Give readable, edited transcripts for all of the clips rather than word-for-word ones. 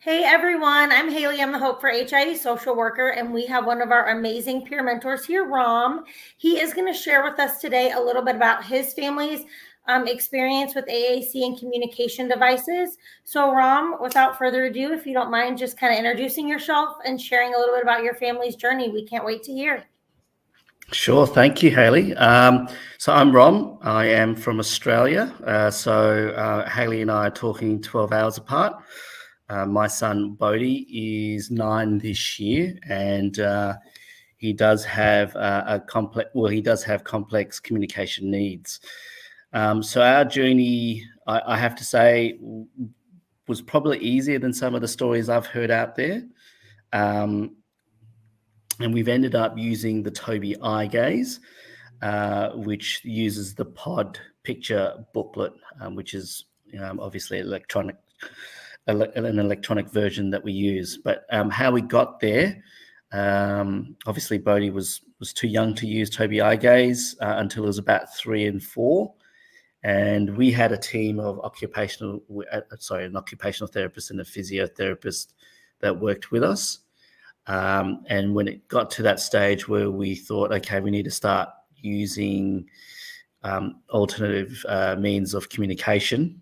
Hey everyone, I'm Haley. I'm the Hope for HIE social worker, and we have one of our amazing peer mentors here, Ram. He is going to share with us today a little bit about his family's experience with AAC and communication devices. So, Ram, without further ado, if you don't mind just kind of introducing yourself and sharing a little bit about your family's journey, we can't wait to hear. Sure. Thank you, Haley. So I'm Rom. I am from Australia. Haley and I are talking 12 hours apart. My son, Bodhi, is 9 this year, and he does have complex communication needs. So our journey, I have to say, was probably easier than some of the stories I've heard out there. And we've ended up using the Tobii Eye Gaze, which uses the pod picture booklet, which is obviously an electronic version that we use. But how we got there, obviously Bodhi was too young to use Tobii Eye Gaze until he was about 3 and 4. And we had a team of an occupational therapist and a physiotherapist that worked with us. And when it got to that stage where we thought, okay, we need to start using alternative means of communication,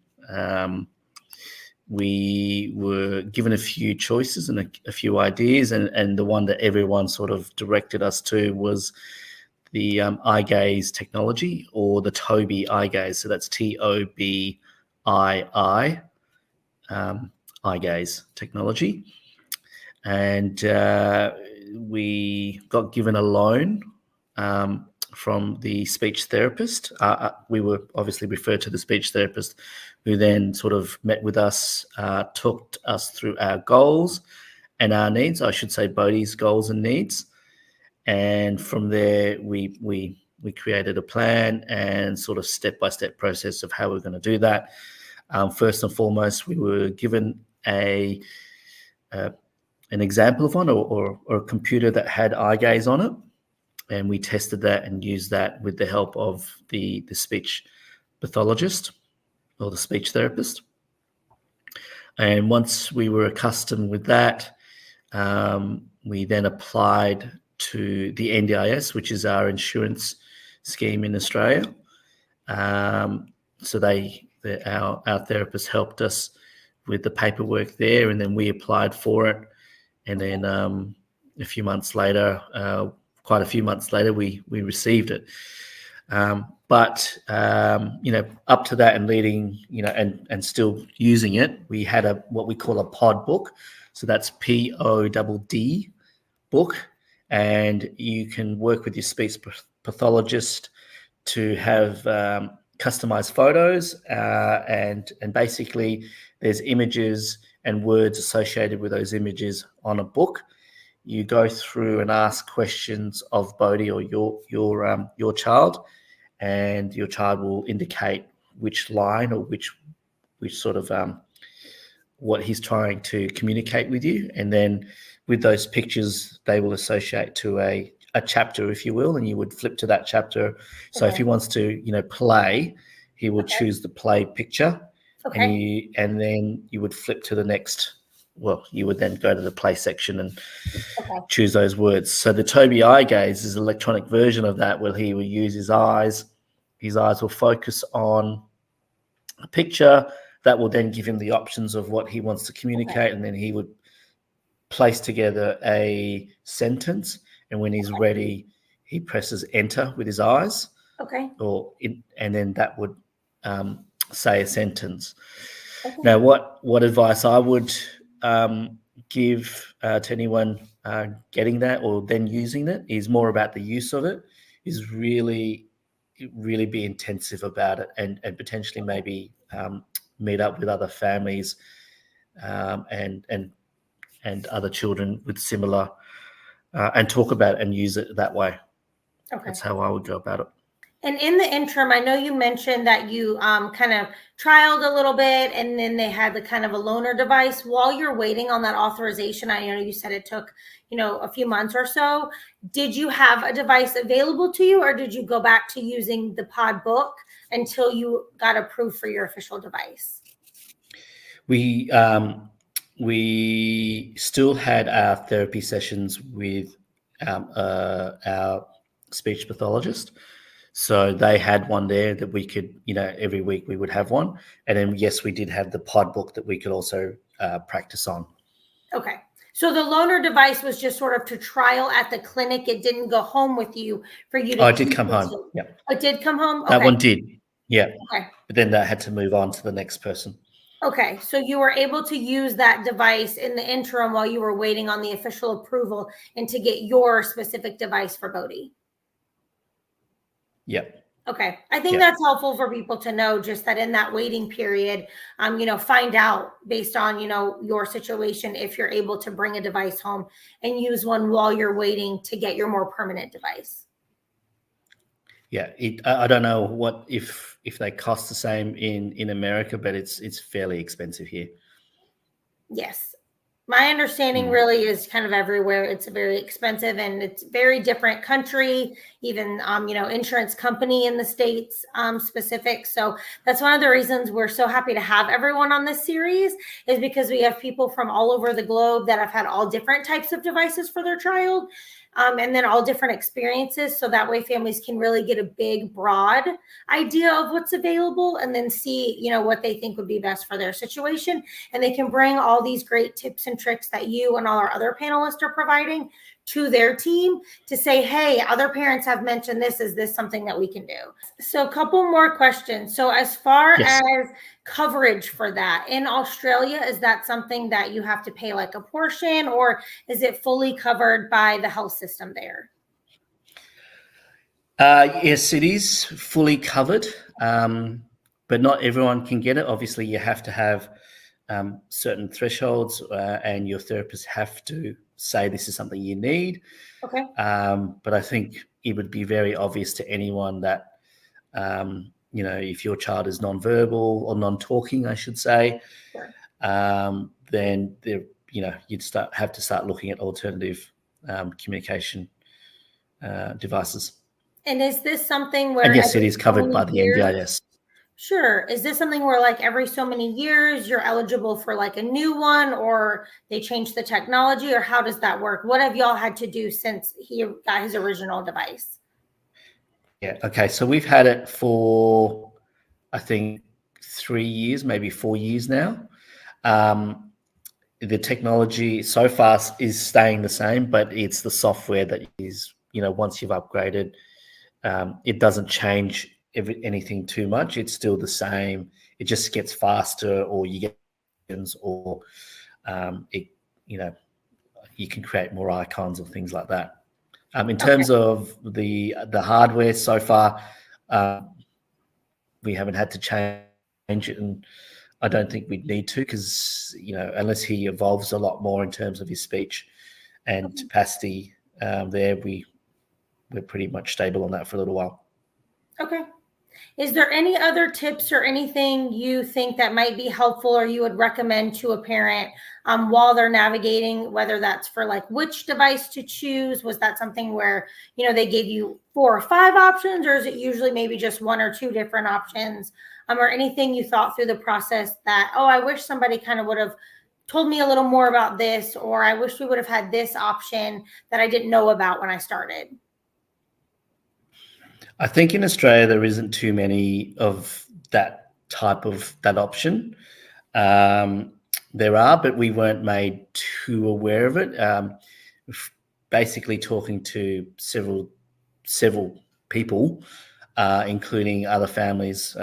we were given a few choices and a few ideas, and the one that everyone sort of directed us to was the eye gaze technology, or the Tobii Eye Gaze. So that's TOBII, eye gaze technology. And we got given a loan from the speech therapist. We were obviously referred to the speech therapist, who then sort of met with us, talked us through our goals and our needs. I should say Bodhi's goals and needs. And from there, we created a plan and sort of step-by-step process of how we're going to do that. First and foremost, we were given an example of one, or a computer that had eye gaze on it, and we tested that and used that with the help of the speech pathologist or the speech therapist. And once we were accustomed with that, we then applied to the NDIS, which is our insurance scheme in Australia. So our therapist helped us with the paperwork there, and then we applied for it. And then quite a few months later, we received it. But up to that and leading, and still using it, we had what we call a pod book. So that's PODD book. And you can work with your speech pathologist to have customized photos, and basically there's images and words associated with those images on a book. You go through and ask questions of Bodhi or your child, and your child will indicate which line or which sort of what he's trying to communicate with you. And then with those pictures, they will associate to a chapter, if you will, and you would flip to that chapter. So if he wants to, play, he would choose the play picture. Okay. And then you would flip to the next. Well, you would then go to the play section and choose those words. So the Tobii Eye Gaze is an electronic version of that, where he will use his eyes. His eyes will focus on a picture that will then give him the options of what he wants to communicate, and then he would place together a sentence. And when he's ready, he presses enter with his eyes. Okay. And then that would say a sentence. Okay. Now, what advice I would give to anyone getting that or then using it is more about the use of it. Is really be intensive about it, and potentially maybe meet up with other families and other children with similar, and talk about it and use it that way. Okay. That's how I would go about it. And in the interim, I know you mentioned that you kind of trialed a little bit, and then they had the kind of a loaner device. While you're waiting on that authorization, I know you said it took, a few months or so. Did you have a device available to you, or did you go back to using the pod book until you got approved for your official device? We we still had our therapy sessions with our speech pathologist. So they had one there that we could, every week we would have one. And then, yes, we did have the pod book that we could also practice on. Okay. So the loaner device was just sort of to trial at the clinic. It didn't go home with you for you to. Oh, it did come home. Yeah. It did come home? Okay. That one did. Yeah. Okay. But then they had to move on to the next person. Okay. So you were able to use that device in the interim while you were waiting on the official approval and to get your specific device for Bodhi. Yep. Okay. I think that's helpful for people to know, just that in that waiting period, find out based on, your situation, if you're able to bring a device home and use one while you're waiting to get your more permanent device. Yeah. I don't know what, if they cost the same in America, but it's fairly expensive here. Yes. My understanding really is kind of everywhere. It's very expensive and it's very different country, even, insurance company in the States specific. So that's one of the reasons we're so happy to have everyone on this series, is because we have people from all over the globe that have had all different types of devices for their child. And then all different experiences. So that way families can really get a big, broad idea of what's available and then see, what they think would be best for their situation. And they can bring all these great tips and tricks that you and all our other panelists are providing to their team to say, hey, other parents have mentioned this. Is this something that we can do? So a couple more questions. So as far as coverage for that in Australia, is that something that you have to pay like a portion, or is it fully covered by the health system there? Yes, it is fully covered, but not everyone can get it. Obviously, you have to have certain thresholds, and your therapist have to say this is something you need. Okay. But I think it would be very obvious to anyone that, if your child is nonverbal or non-talking, I should say, then you'd have to start looking at alternative communication devices. And is this something where? And yes, it is covered by the NDIS. Sure. Is this something where like every so many years you're eligible for like a new one, or they change the technology, or how does that work? What have y'all had to do since he got his original device? Yeah. Okay. So we've had it for, I think, 3 years, maybe 4 years now. The technology so far is staying the same, but it's the software that is, once you've upgraded, it doesn't change anything too much. It's still the same. It just gets faster, or you get, or you can create more icons or things like that. In terms of the hardware, so far, we haven't had to change it, and I don't think we'd need to, because unless he evolves a lot more in terms of his speech and capacity, we're pretty much stable on that for a little while. Okay. Is there any other tips or anything you think that might be helpful or you would recommend to a parent while they're navigating, whether that's for like which device to choose? Was that something where, they gave you 4 or 5 options, or is it usually maybe just 1 or 2 different options? Or anything you thought through the process that, oh, I wish somebody kind of would have told me a little more about this, or I wish we would have had this option that I didn't know about when I started? I think in Australia there isn't too many of that type of that option. There are, but we weren't made too aware of it. Basically, talking to several people, including other families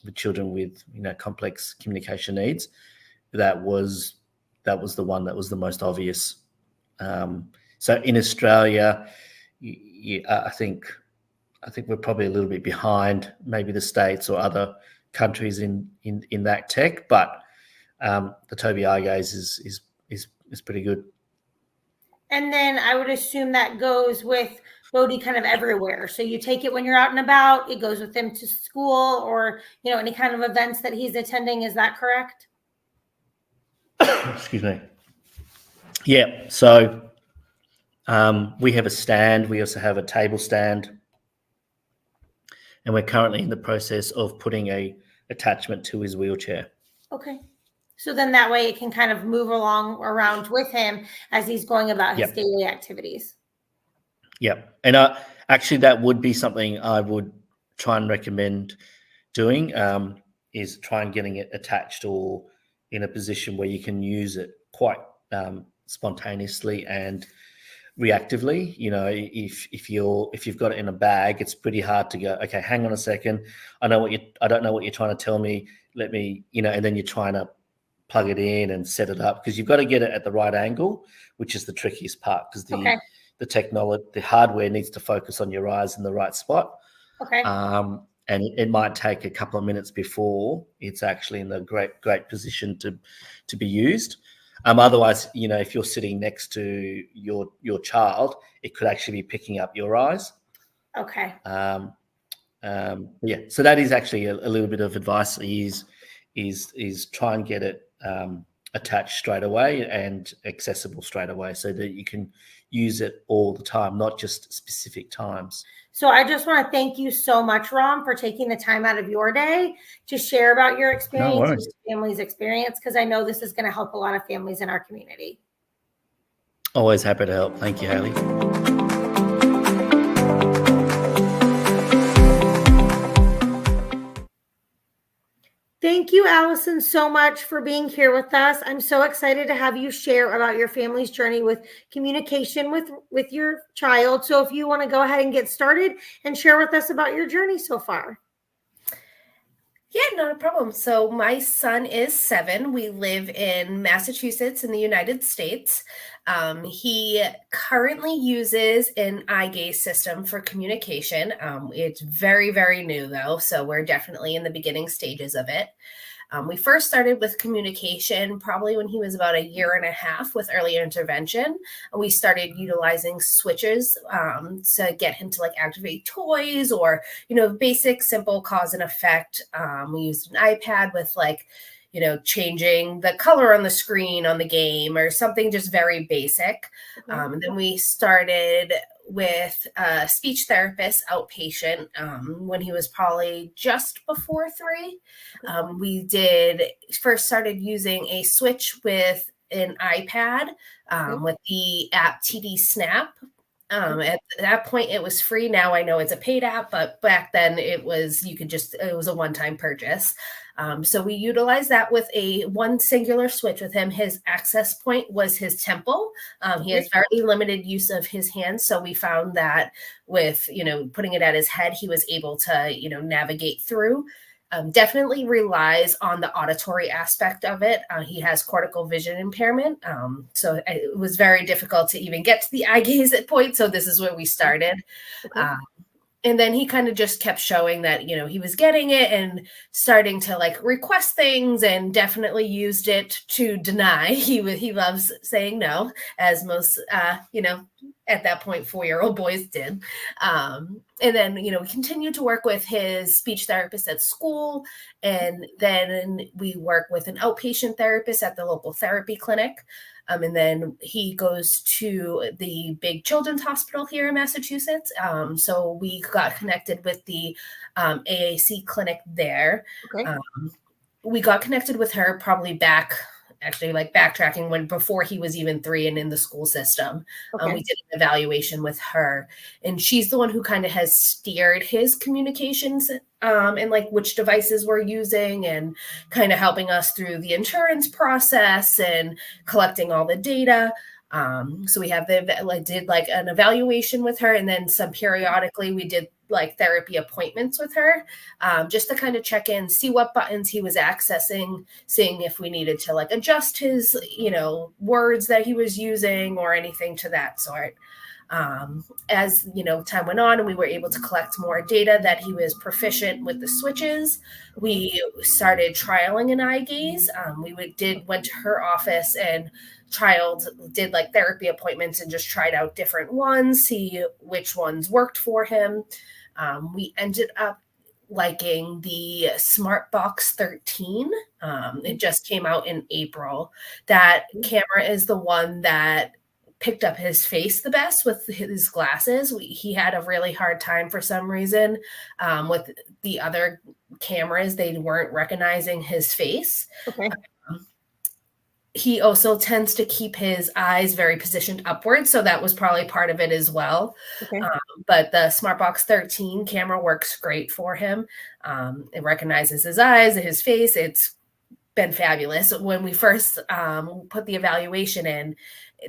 with children with complex communication needs, that was the one that was the most obvious. So in Australia, I think we're probably a little bit behind maybe the States or other countries in that tech, but the Tobii eye gaze is pretty good. And then I would assume that goes with Bodhi kind of everywhere. So you take it when you're out and about, it goes with him to school, or any kind of events that he's attending. Is that correct? Excuse me. Yeah. So we have a stand. We also have a table stand. And we're currently in the process of putting a attachment to his wheelchair. Okay. So then that way it can kind of move along around with him as he's going about his daily activities. Yep. And actually, that would be something I would try and recommend doing, is try and getting it attached or in a position where you can use it quite spontaneously and reactively. You know, if you've got it in a bag, it's pretty hard to go, okay, hang on a second, I don't know what you're trying to tell me. Let me, and then you're trying to plug it in and set it up, because you've got to get it at the right angle, which is the trickiest part, because the technology, the hardware needs to focus on your eyes in the right spot. Okay. And it might take a couple of minutes before it's actually in the great position to be used. Otherwise, if you're sitting next to your child, it could actually be picking up your eyes. Okay. Yeah. So that is actually a little bit of advice. Is try and get it attached straight away and accessible straight away, so that you can use it all the time, not just specific times. So I just want to thank you so much, Ron, for taking the time out of your day to share about your experience, your family's experience, because I know this is going to help a lot of families in our community. Always happy to help. Thank you, Haley. Thank you, Allison, so much for being here with us. I'm so excited to have you share about your family's journey with communication with your child. So if you want to go ahead and get started and share with us about your journey so far. Yeah, not a problem. So my son is 7. We live in Massachusetts in the United States. He currently uses an eye gaze system for communication. It's very, very new though, so we're definitely in the beginning stages of it. We first started with communication probably when he was about 1.5 years with early intervention. And we started utilizing switches to get him to activate toys or, basic, simple cause and effect. We used an iPad with changing the color on the screen on the game or something just very basic. And then we started with a speech therapist outpatient when he was probably just before 3. We first started using a switch with an iPad with the app TD Snap. At that point it was free. Now I know it's a paid app, but back then it was a one-time purchase. So we utilized that with one singular switch with him. His access point was his temple. He has very limited use of his hands. So we found that with, putting it at his head, he was able to, navigate through. Definitely relies on the auditory aspect of it. He has cortical vision impairment. So it was very difficult to even get to the eye gaze at point. So this is where we started. And then he kind of just kept showing that, he was getting it and starting to request things, and definitely used it to deny. He loves saying no, as most, at that point, 4-year-old boys did. And then, we continued to work with his speech therapist at school. And then we work with an outpatient therapist at the local therapy clinic. And then he goes to the big children's hospital here in Massachusetts. So we got connected with the AAC clinic there. We got connected with her probably backtracking before he was even 3 and in the school system. We did an evaluation with her, and she's the one who kind of has steered his communications and which devices we're using, and kind of helping us through the insurance process and collecting all the data. So we have did an evaluation with her, and then periodically we did therapy appointments with her, just to kind of check in, see what buttons he was accessing, seeing if we needed to adjust his, words that he was using or anything to that sort. As time went on and we were able to collect more data that he was proficient with the switches, we started trialing an eye gaze. We went to her office and did therapy appointments and just tried out different ones, see which ones worked for him. We ended up liking the SmartBox 13. It just came out in April. That camera is the one that picked up his face the best with his glasses. He had a really hard time for some reason with the other cameras. They weren't recognizing his face. he also tends to keep his eyes very positioned upwards. So that was probably part of it as well. Okay. But the SmartBox 13 camera works great for him. It recognizes his eyes, his face. It's been fabulous. When we first put the evaluation in,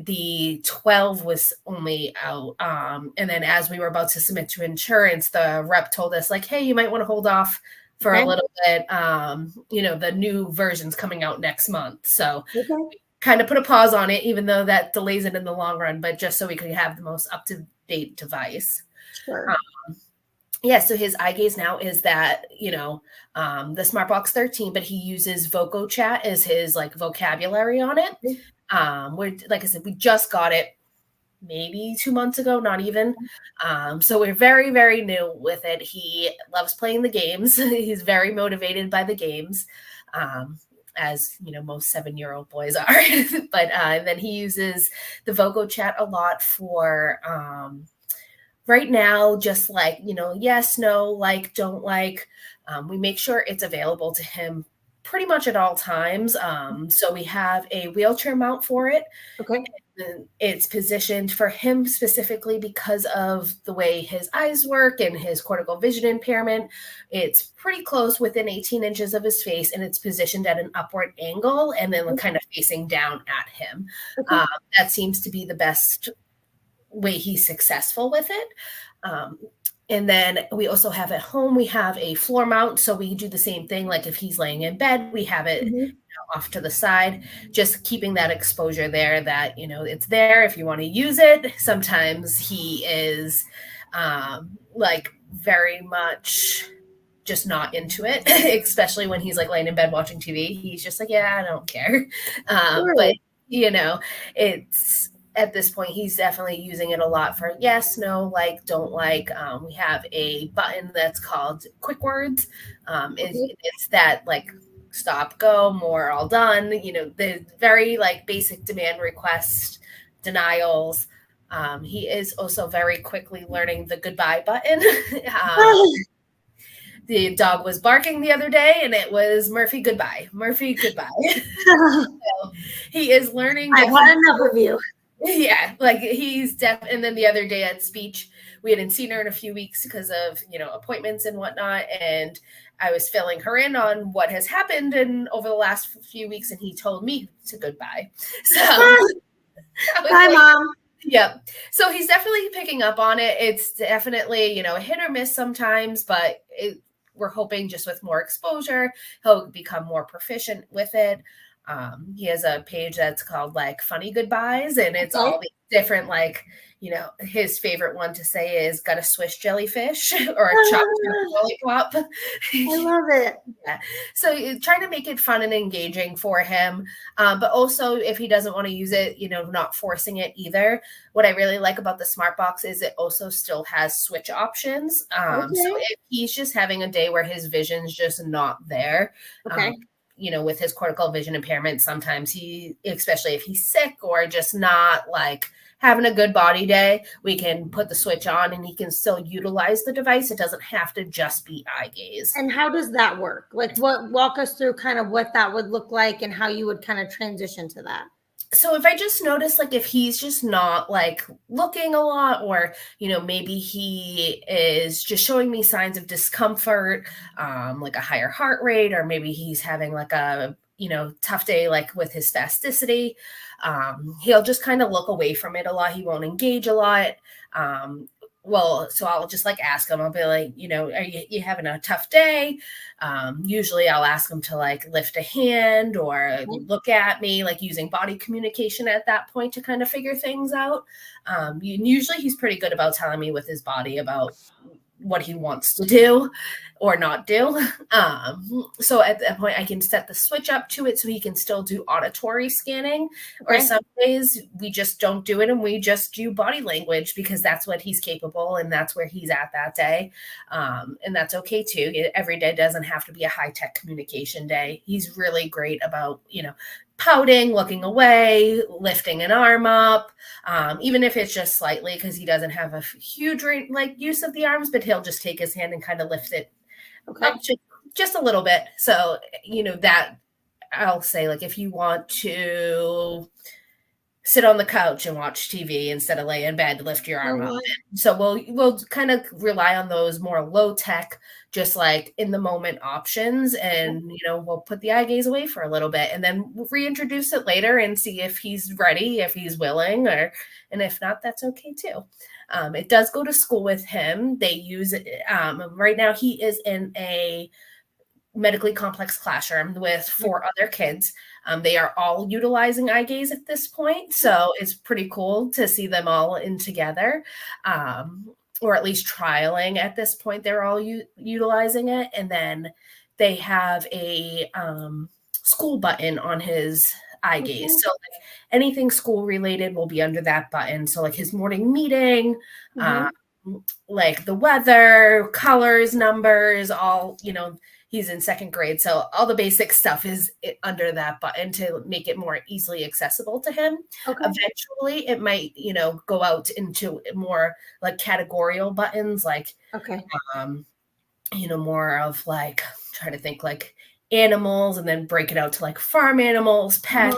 the 12 was only out. And then as we were about to submit to insurance, the rep told us like, hey, you might want to hold off for a little bit. The new version's coming out next month. So kind of put a pause on it, even though that delays it in the long run, but just so we could have the most up-to-date device. Sure. So his eye gaze now is that, the SmartBox 13, but he uses Voco Chat as his like vocabulary on it. Like I said, we just got it maybe 2 months ago, not even. So we're very, very new with it. He loves playing the games. He's very motivated by the games. As most 7-year-old boys are. But then he uses the Voco Chat a lot for right now, just like, yes, no, like, don't like. We make sure it's available to him pretty much at all times. So we have a wheelchair mount for it. Okay. It's positioned for him specifically because of the way his eyes work and his cortical vision impairment. It's pretty close within 18 inches of his face, and it's positioned at an upward angle and then kind of facing down at him. That seems to be the best way he's successful with it. And then we also have at home, we have a floor mount. So we do the same thing. Like if he's laying in bed, we have it off to the side, just keeping that exposure there that, it's there if you want to use it. Sometimes he is like very much just not into it, especially when he's like laying in bed watching TV. He's just like, yeah, I don't care. But, it's at this point, he's definitely using it a lot for yes, no, like, don't like. We have a button that's called Quick Words. It's that like stop, go, more, all done. The very like basic demand request denials. He is also very quickly learning the goodbye button. The dog was barking the other day and it was Murphy, goodbye. Murphy, goodbye. So he is learning. I've had enough of you. Yeah, like he's deaf. And then the other day at speech, we hadn't seen her in a few weeks because of, appointments and whatnot. And I was filling her in on what has happened and over the last few weeks. And he told me to goodbye. So Bye, Mom. Yep. So he's definitely picking up on it. It's definitely, a hit or miss sometimes, but we're hoping just with more exposure, he'll become more proficient with it. He has a page that's called like Funny Goodbyes, and it's all these different, like, his favorite one to say is got a Swiss jellyfish or a chopped lollipop. I love it. Yeah. So trying to make it fun and engaging for him. But also if he doesn't want to use it, not forcing it either. What I really like about the SmartBox is it also still has switch options. So if he's just having a day where his vision's just not there, with his cortical vision impairment, sometimes especially if he's sick or just not like having a good body day, we can put the switch on and he can still utilize the device. It doesn't have to just be eye gaze. And how does that work? Like walk us through kind of what that would look like and how you would kind of transition to that. So if I just notice, like, if he's just not like looking a lot, or, maybe he is just showing me signs of discomfort, like a higher heart rate, or maybe he's having like a, tough day, like with his spasticity, he'll just kind of look away from it a lot. He won't engage a lot. So I'll just like ask him, I'll be like, are you having a tough day? Usually I'll ask him to like lift a hand or look at me, like using body communication at that point to kind of figure things out. Usually he's pretty good about telling me with his body about what he wants to do or not do. So at that point I can set the switch up to it so he can still do auditory scanning. Or some days we just don't do it and we just do body language because that's what he's capable and that's where he's at that day. And that's okay too. Every day doesn't have to be a high-tech communication day. He's really great about, pouting, looking away, lifting an arm up, even if it's just slightly, because he doesn't have a huge use of the arms, but he'll just take his hand and kind of lift it up just a little bit. So, that I'll say, like, if you want to sit on the couch and watch TV instead of lay in bed to lift your arm up. So we'll kind of rely on those more low tech, just like in the moment options, and we'll put the eye gaze away for a little bit, and then we'll reintroduce it later and see if he's ready, if he's willing, and if not, that's okay too. It does go to school with him. They use it right now. He is in a medically complex classroom with 4 other kids. They are all utilizing eye gaze at this point. So it's pretty cool to see them all in together, or at least trialing at this point. They're all utilizing it. And then they have a school button on his eye gaze. So like anything school related will be under that button. So like his morning meeting, like the weather, colors, numbers, all, he's in 2nd grade. So all the basic stuff is under that button to make it more easily accessible to him. Eventually it might, go out into more like categorical buttons, like, more of like, trying to think like animals, and then break it out to like farm animals, pets.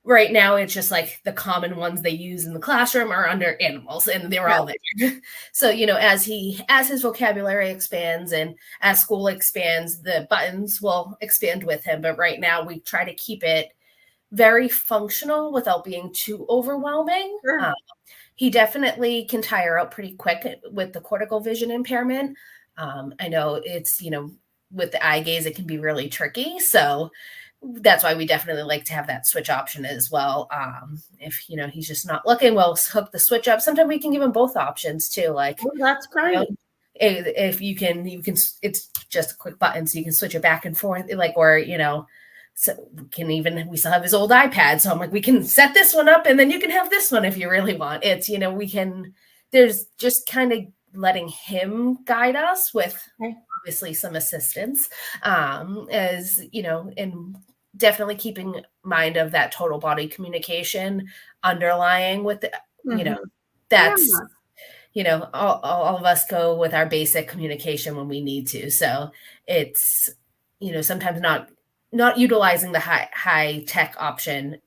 Right now, it's just like the common ones they use in the classroom are under animals, and they're all there. So, as his vocabulary expands and as school expands, the buttons will expand with him. But right now, we try to keep it very functional without being too overwhelming. He definitely can tire out pretty quick with the cortical vision impairment. I know it's, with the eye gaze, it can be really tricky. So that's why we definitely like to have that switch option as well. If, he's just not looking, we'll hook the switch up. Sometimes we can give him both options too. Like, that's great. If you can, it's just a quick button, so you can switch it back and forth. Like, or, so we still have his old iPad. So I'm like, we can set this one up and then you can have this one if you really want. It's, there's just kind of letting him guide us with obviously some assistance, as, and definitely keeping mind of that total body communication underlying with the, that's, all of us go with our basic communication when we need to. So it's, sometimes not utilizing the high tech option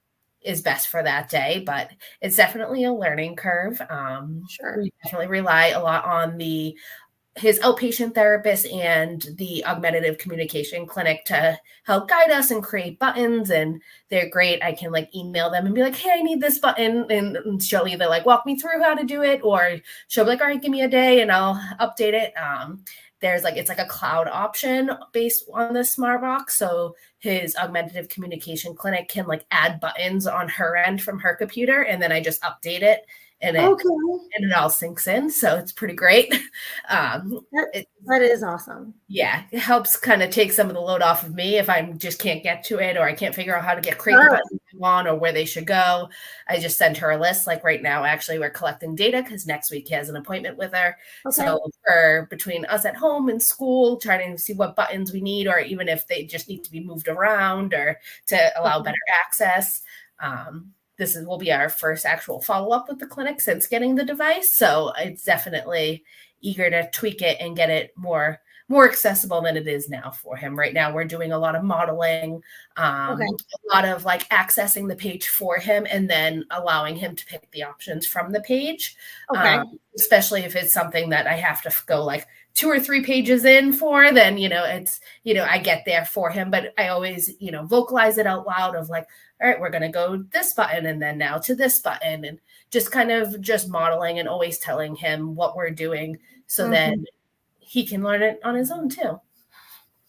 is best for that day, but it's definitely a learning curve. We definitely rely a lot on his outpatient therapist and the augmentative communication clinic to help guide us and create buttons. And they're great. I can like email them and be like, hey, I need this button. And she'll either like walk me through how to do it, or she'll be like, all right, give me a day and I'll update it. There's like, it's like a cloud option based on the smart box. So his augmentative communication clinic can like add buttons on her end from her computer. And then I just update it. And it all sinks in. So it's pretty great. That is awesome. Yeah. It helps kind of take some of the load off of me if I just can't get to it, or I can't figure out how to create the buttons I want or where they should go. I just send her a list. Like right now, actually, we're collecting data because next week he has an appointment with her. So for between us at home and school, trying to see what buttons we need, or even if they just need to be moved around or to allow better access. This will be our first actual follow-up with the clinic since getting the device. So it's definitely eager to tweak it and get it more accessible than it is now for him. Right now, we're doing a lot of modeling, a lot of like accessing the page for him and then allowing him to pick the options from the page. Especially if it's something that I have to go like 2 or 3 pages in for, then, it's, I get there for him, but I always, vocalize it out loud of like, all right, we're going to go this button and then now to this button, and just kind of just modeling and always telling him what we're doing so then he can learn it on his own too.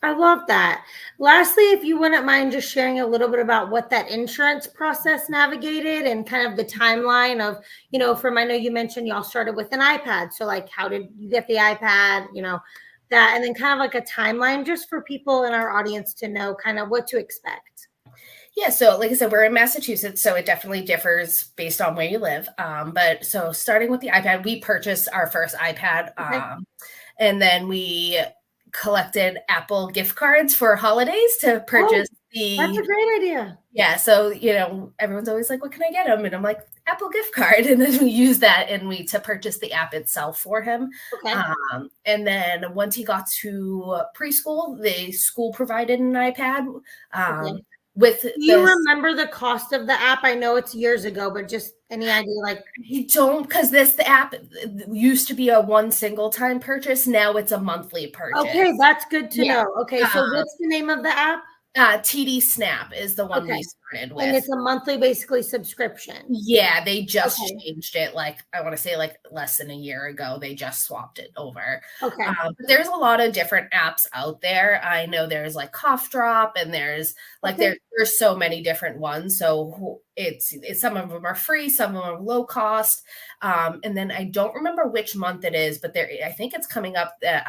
I love that. Lastly, if you wouldn't mind just sharing a little bit about what that insurance process navigated and kind of the timeline of, I know you mentioned y'all started with an iPad. So like, how did you get the iPad, that, and then kind of like a timeline just for people in our audience to know kind of what to expect. Yeah. So like I said, we're in Massachusetts, so it definitely differs based on where you live. But so starting with the iPad, we purchased our first iPad, and then we collected Apple gift cards for holidays to purchase That's a great idea. Yeah. So, everyone's always like, what can I get him? And I'm like, Apple gift card. And then we use that to purchase the app itself for him. And then once he got to preschool, the school provided an iPad. With Do you this, remember the cost of the app? I know it's years ago, but just any idea? Like, you don't, because the app used to be a one single time purchase. Now it's a monthly purchase. okay, that's good to Yeah. know. Okay, so what's the name of the app? TD Snap is the one Okay. we started with. And it's a monthly, basically, subscription. Yeah, they just Okay. changed it. Like, I want to say like less than a year ago, they just swapped it over. Okay. But there's a lot of different apps out there. I know there's like Cough Drop, and there's like Okay. there's so many different ones. So it's some of them are free, some of them are low cost. And then I don't remember which month it is, but I think it's coming up that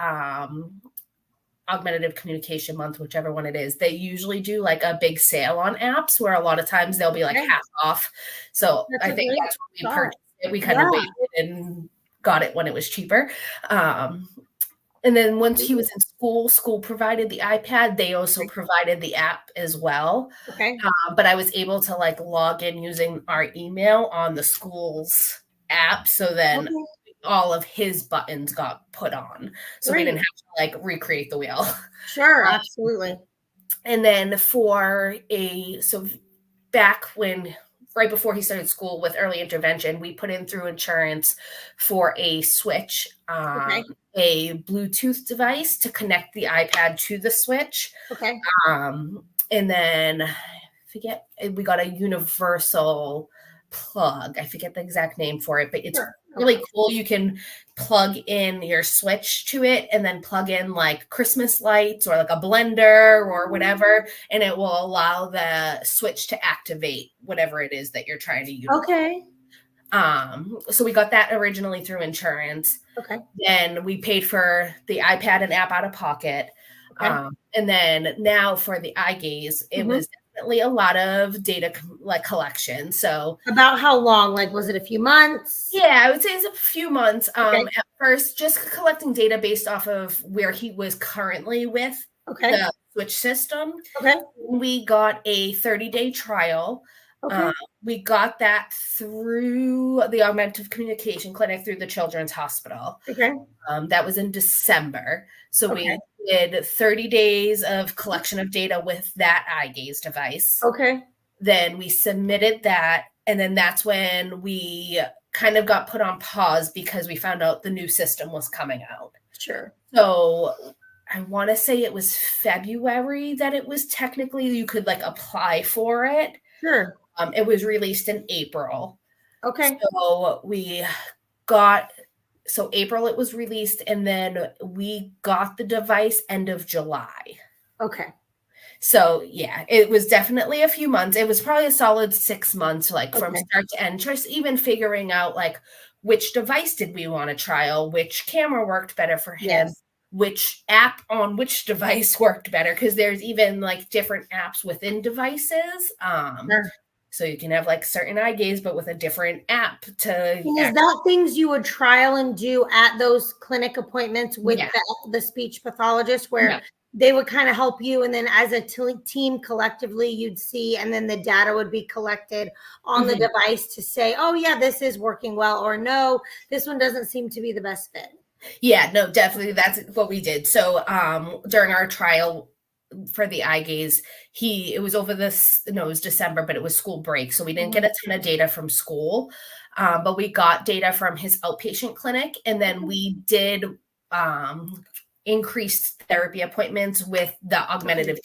augmentative communication month, whichever one it is. They usually do like a big sale on apps where a lot of times they'll be like half off. So I think that's when we purchased it. We kind of waited and got it when it was cheaper. And then once he was in school provided the iPad. They also provided the app as well. Okay. But I was able to like log in using our email on the school's app. So then all of his buttons got put on. So we didn't have to like recreate the wheel. Sure, absolutely. And then back when, right before he started school with early intervention, we put in through insurance for a switch, a Bluetooth device to connect the iPad to the switch. Okay. And then we got a universal plug. I forget the exact name for it, but it's really cool. You can plug in your switch to it and then plug in like Christmas lights or like a blender or whatever, and it will allow the switch to activate whatever it is that you're trying to use. Okay. So we got that originally through insurance. Okay. Then we paid for the iPad and app out of pocket. Okay. And then now for the eye gaze, it was definitely a lot of data like collection. So about how long? Like, was it a few months? Yeah, I would say it's a few months. At first, just collecting data based off of where he was currently with the switch system. Okay. We got a 30-day trial. Okay. We got that through the augmentative communication clinic through the Children's Hospital. Okay. That was in December. So we did 30 days of collection of data with that eye gaze device. Okay. Then we submitted that. And then that's when we kind of got put on pause because we found out the new system was coming out. Sure. So I want to say it was February that it was technically, you could like apply for it. Sure. It was released in April. Okay. So April it was released, and then we got the device end of July. Okay. So yeah, it was definitely a few months. It was probably a solid 6 months, like from start to end, just even figuring out like which device did we want to trial, which camera worked better for him, which app on which device worked better, because there's even like different apps within devices. So you can have like certain eye gaze, but with a different app to. Is that things you would trial and do at those clinic appointments with the speech pathologist, where they would kind of help you, and then as a team collectively, you'd see, and then the data would be collected on the device to say, oh yeah, this is working well, or no, this one doesn't seem to be the best fit. Yeah, no, definitely. That's what we did. So during our trial for the eye gaze, it was December, but it was school break. So we didn't get a ton of data from school, but we got data from his outpatient clinic. And then we did increased therapy appointments with the augmentative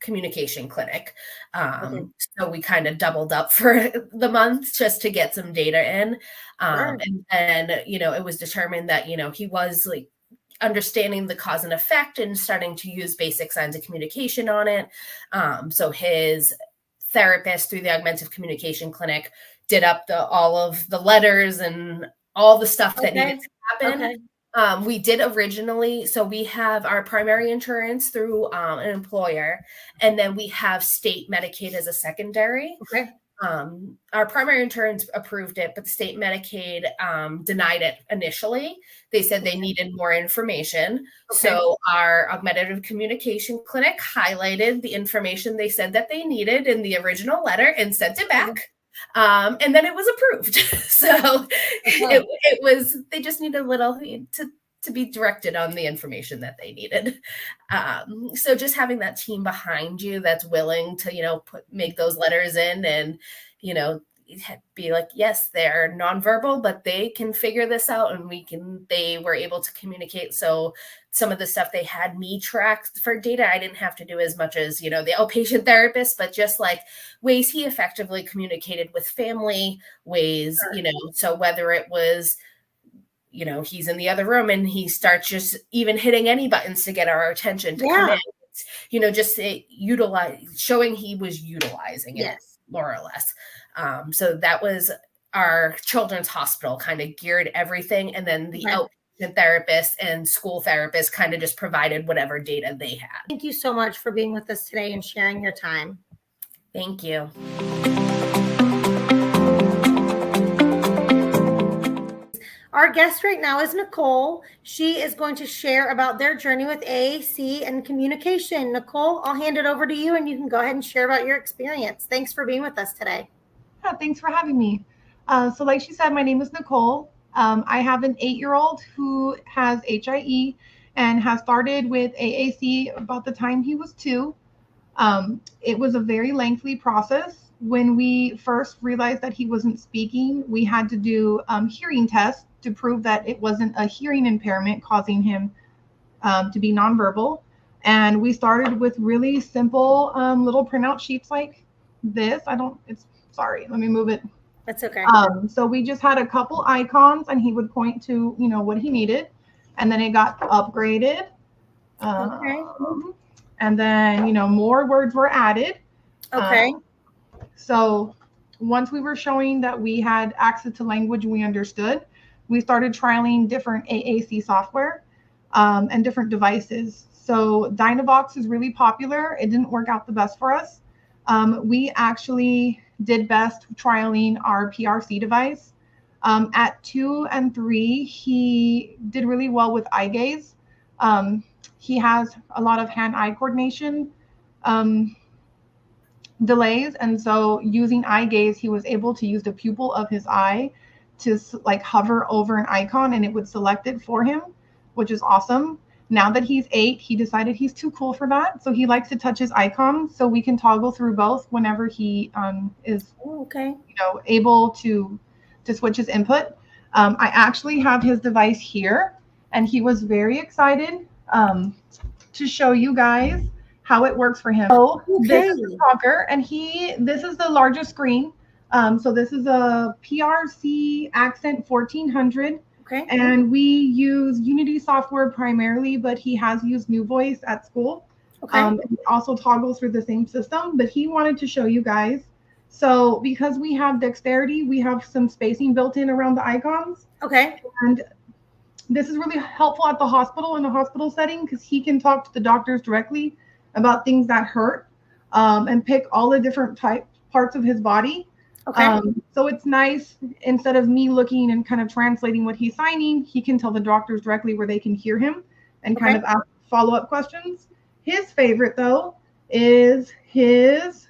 communication clinic. So we kind of doubled up for the month just to get some data in. And it was determined that, he was like understanding the cause and effect and starting to use basic signs of communication on it. So his therapist through the augmentative communication clinic did up all of the letters and all the stuff that needed to happen. We did originally, so we have our primary insurance through an employer, and then we have state Medicaid as a secondary. Our primary insurance approved it, but the state Medicaid denied it initially. They said they needed more information. So our augmentative communication clinic highlighted the information they said that they needed in the original letter and sent it back. And then it was approved. So it was, they just needed a little to to be directed on the information that they needed. So just having that team behind you that's willing to, make those letters in and, be like, yes, they're nonverbal, but they can figure this out and they were able to communicate. So some of the stuff they had me track for data, I didn't have to do as much as, the outpatient therapist, but just like ways he effectively communicated with family, ways, so whether it was, he's in the other room and he starts just even hitting any buttons to get our attention to come in, just showing he was utilizing it more or less. So that was our children's hospital kind of geared everything. And then the outpatient therapist and school therapist kind of just provided whatever data they had. Thank you so much for being with us today and sharing your time. Thank you. Our guest right now is Nicole. She is going to share about their journey with AAC and communication. Nicole, I'll hand it over to you and you can go ahead and share about your experience. Thanks for being with us today. Yeah, thanks for having me. So like she said, my name is Nicole. I have an 8-year-old who has HIE and has started with AAC about the time he was 2. It was a very lengthy process. When we first realized that he wasn't speaking, we had to do hearing tests to prove that it wasn't a hearing impairment causing him to be nonverbal. And we started with really simple little printout sheets like this. Sorry, let me move it. That's okay. So we just had a couple icons and he would point to, what he needed. And then it got upgraded. Okay. And then, more words were added. Okay. So once we were showing that we had access to language we understood, we started trialing different AAC software and different devices. So Dynavox is really popular. It didn't work out the best for us. We actually did best trialing our PRC device. At 2 and 3, he did really well with eye gaze. He has a lot of hand-eye coordination delays. And so using eye gaze, he was able to use the pupil of his eye to hover over an icon and it would select it for him, which is awesome. Now that he's 8, he decided he's too cool for that. So he likes to touch his icons. So we can toggle through both whenever he is able to switch his input. I actually have his device here and he was very excited to show you guys how it works for him. So this is the talker and this is the largest screen. So this is a PRC Accent 1400. Okay. And we use Unity software primarily, but he has used New Voice at school. Okay. He also toggles through the same system, but he wanted to show you guys. So because we have dexterity, we have some spacing built in around the icons. Okay. And this is really helpful at the hospital, in a hospital setting, because he can talk to the doctors directly about things that hurt and pick all the different parts of his body. Okay. So it's nice, instead of me looking and kind of translating what he's signing, he can tell the doctors directly where they can hear him and kind of ask follow-up questions. His favorite, though, is his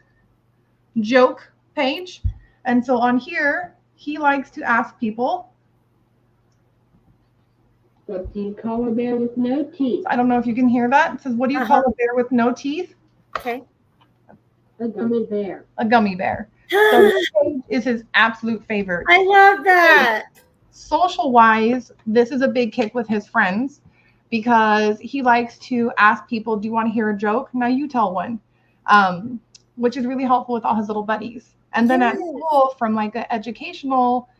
joke page. And so on here, he likes to ask people, what do you call a bear with no teeth? I don't know if you can hear that. It says, what do you call a bear with no teeth? Okay. A gummy bear. A gummy bear. So this page is his absolute favorite. I love that. Social wise, this is a big kick with his friends because he likes to ask people, do you want to hear a joke? Now you tell one, which is really helpful with all his little buddies. And then at school, from like an educational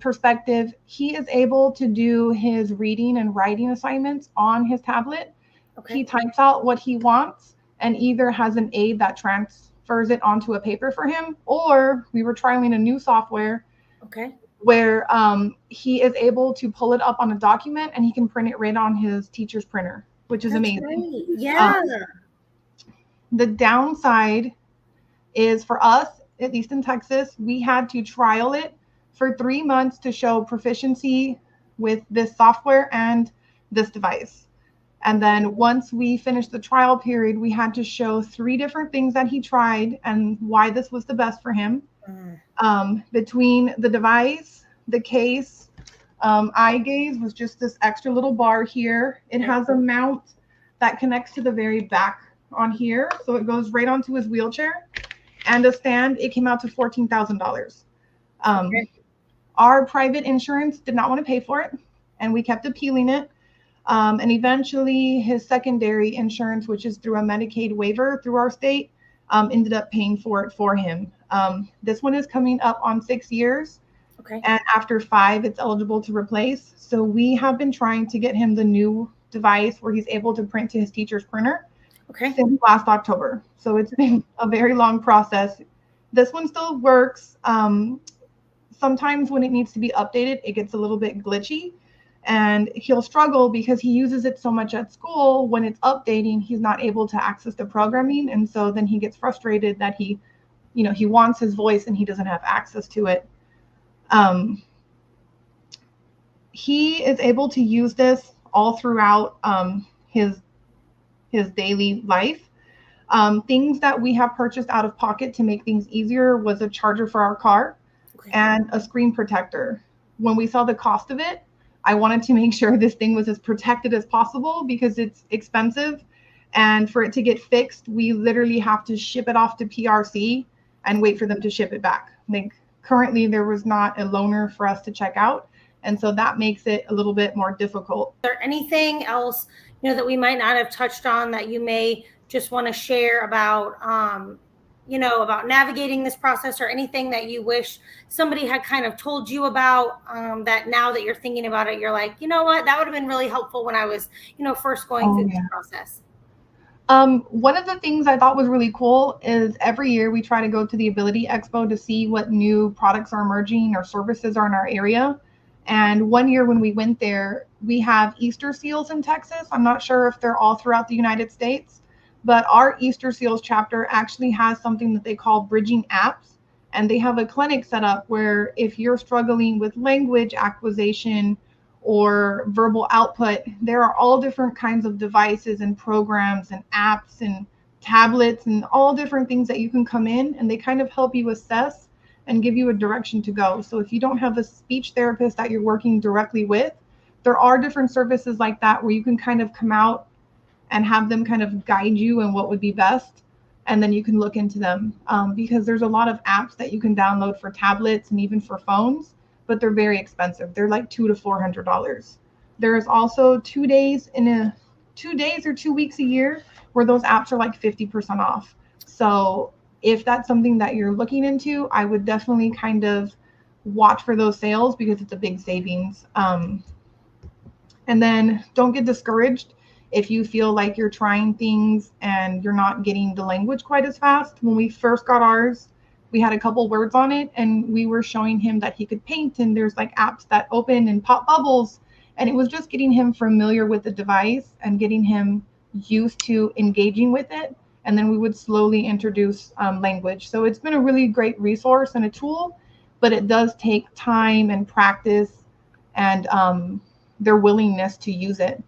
perspective, he is able to do his reading and writing assignments on his tablet. Okay. He types out what he wants and either has an aide that transfers it onto a paper for him, or we were trialing a new software where he is able to pull it up on a document and he can print it right on his teacher's printer, which is amazing. Great. Yeah. The downside is for us, at least in Texas, we had to trial it for 3 months to show proficiency with this software and this device. And then once we finished the trial period, we had to show 3 different things that he tried and why this was the best for him. Between the device, the case, Eye gaze was just this extra little bar here. It has a mount that connects to the very back on here. So it goes right onto his wheelchair, and a stand. It came out to $14,000. Our private insurance did not want to pay for it, and we kept appealing it. And eventually his secondary insurance, which is through a Medicaid waiver through our state, ended up paying for it for him. This one is coming up on 6 years. Okay. And after 5, it's eligible to replace. So we have been trying to get him the new device where he's able to print to his teacher's printer since last October. So it's been a very long process. This one still works. Sometimes when it needs to be updated, it gets a little bit glitchy, and he'll struggle because he uses it so much at school. When it's updating, he's not able to access the programming. And so then he gets frustrated that he wants his voice and he doesn't have access to it. He is able to use this all throughout his daily life. Things that we have purchased out of pocket to make things easier was a charger for our car and a screen protector. When we saw the cost of it, I wanted to make sure this thing was as protected as possible because it's expensive. And for it to get fixed, we literally have to ship it off to PRC and wait for them to ship it back. Currently, there was not a loaner for us to check out. And so that makes it a little bit more difficult. Is there anything else, that we might not have touched on that you may just want to share about, about navigating this process, or anything that you wish somebody had kind of told you about, that now that you're thinking about it, you're like, you know what, that would have been really helpful when I was, first going through this process? One of the things I thought was really cool is every year we try to go to the Ability Expo to see what new products are emerging or services are in our area. And one year when we went there, we have Easter seals in Texas. I'm not sure if they're all throughout the United States, but our Easter Seals chapter actually has something that they call bridging apps. And they have a clinic set up where if you're struggling with language acquisition or verbal output, there are all different kinds of devices and programs and apps and tablets and all different things that you can come in, and they kind of help you assess and give you a direction to go. So if you don't have a speech therapist that you're working directly with, there are different services like that where you can kind of come out and have them kind of guide you in what would be best. And then you can look into them because there's a lot of apps that you can download for tablets and even for phones, but they're very expensive. They're like $200 to $400. There is also 2 days or 2 weeks a year where those apps are like 50% off. So if that's something that you're looking into, I would definitely kind of watch for those sales because it's a big savings. And then don't get discouraged if you feel like you're trying things and you're not getting the language quite as fast. When we first got ours, we had a couple words on it and we were showing him that he could paint, and there's like apps that open and pop bubbles. And it was just getting him familiar with the device and getting him used to engaging with it. And then we would slowly introduce language. So it's been a really great resource and a tool, but it does take time and practice and their willingness to use it.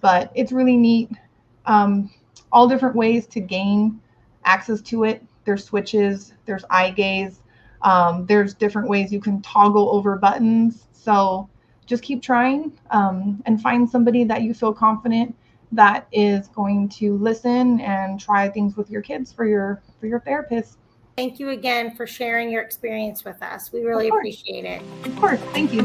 But it's really neat. All different ways to gain access to it. There's switches, there's eye gaze, there's different ways you can toggle over buttons. So just keep trying and find somebody that you feel confident that is going to listen and try things with your kids for your therapist. Thank you again for sharing your experience with us. We really appreciate it. Of course. Thank you.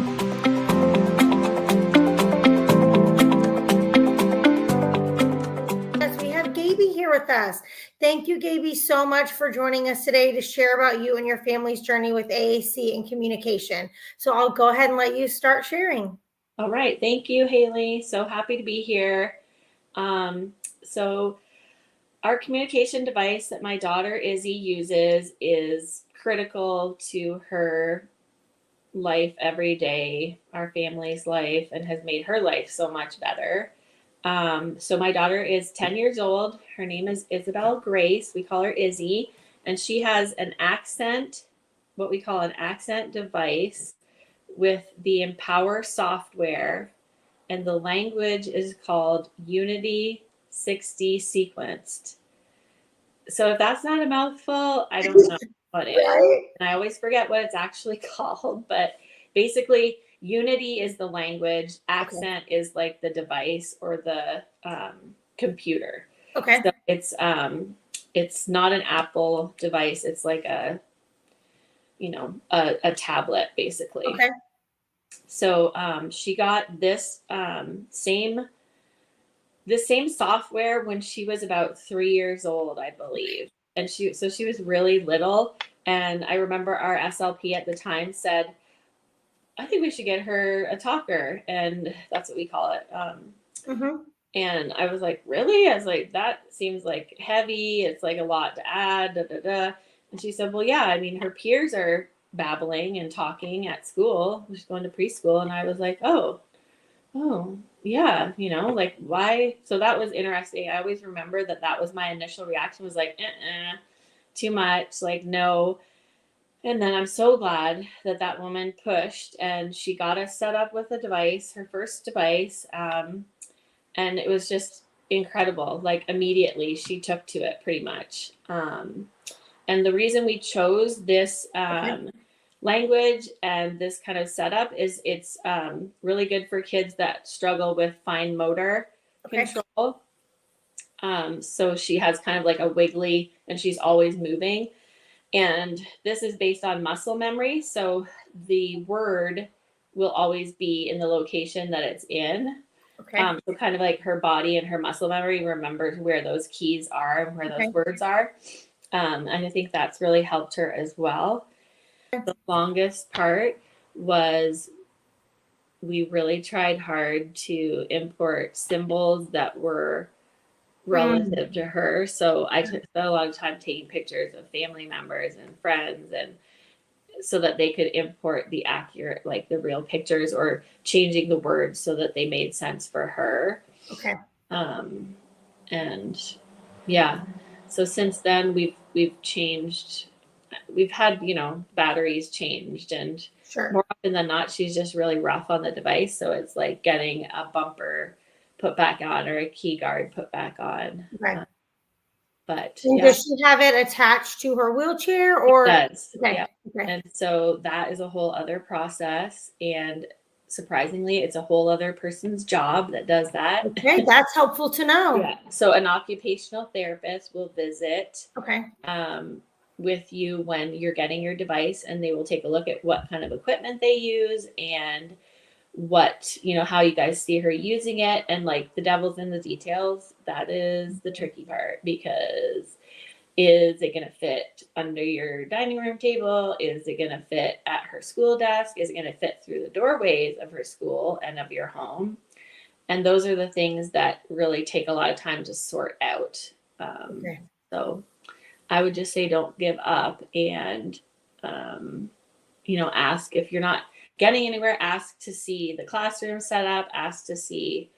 Yes, we have Gaby here with us. Thank you, Gaby, so much for joining us today to share about you and your family's journey with AAC and communication. So I'll go ahead and let you start sharing. All right. Thank you, Haley. So happy to be here. So our communication device that my daughter Izzy uses is critical to her life every day, our family's life, and has made her life so much better. So my daughter is 10 years old. Her name is Isabel Grace. We call her Izzy, and she has an accent, what we call an accent device with the Empower software, and the language is called Unity 60 Sequenced. So if that's not a mouthful, I don't know what is. And I always forget what it's actually called, but basically Unity is the language, Accent is like the device or the computer. Okay. So it's not an Apple device. It's like a tablet basically. Okay. So she got this same software when she was about 3 years old, I believe. And she was really little. And I remember our SLP at the time said, I think we should get her a talker. And that's what we call it. And I was like, really? I was like, that seems like heavy. It's like a lot to add. Da, da, da. And she said, well, yeah, I mean, her peers are babbling and talking at school. She's going to preschool. And I was like, oh, yeah, like why? So that was interesting. I always remember that was my initial reaction was like, too much, like no. And then I'm so glad that woman pushed and she got us set up with a device, her first device. And it was just incredible. Like immediately she took to it pretty much. And the reason we chose this language and this kind of setup is it's really good for kids that struggle with fine motor control. So she has kind of like a wiggly and she's always moving. And this is based on muscle memory. So the word will always be in the location that it's in. Okay. So kind of like her body and her muscle memory remembers where those keys are and where those words are. And I think that's really helped her as well. The longest part was we really tried hard to import symbols that were relative to her. So I spent a lot of time taking pictures of family members and friends and so that they could import the accurate, like the real pictures or changing the words so that they made sense for her. Okay. And yeah, so since then we've changed, we've had, batteries changed and more often than not, she's just really rough on the device. So it's like getting a bumper put back on or a key guard put back on. Okay. But does she have it attached to her wheelchair or? It does. Okay. Yeah. Okay. And so that is a whole other process. And surprisingly, it's a whole other person's job that does that. Okay. That's helpful to know. Yeah. So an occupational therapist will visit with you when you're getting your device and they will take a look at what kind of equipment they use and what, how you guys see her using it. And like the devil's in the details, that is the tricky part because is it going to fit under your dining room table? Is it going to fit at her school desk? Is it going to fit through the doorways of her school and of your home? And those are the things that really take a lot of time to sort out. So I would just say don't give up and, ask if you're not getting anywhere, ask to see the classroom set up, ask to see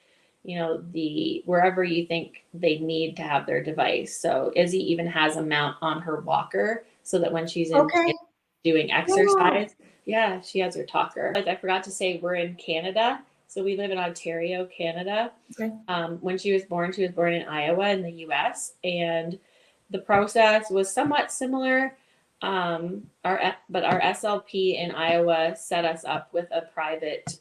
the wherever you think they need to have their device. So Izzy even has a mount on her walker so that when she's doing exercise, she has her talker. Like I forgot to say, we're in Canada. So we live in Ontario, Canada. When she was born in Iowa in the US. And the process was somewhat similar. But our SLP in Iowa set us up with a private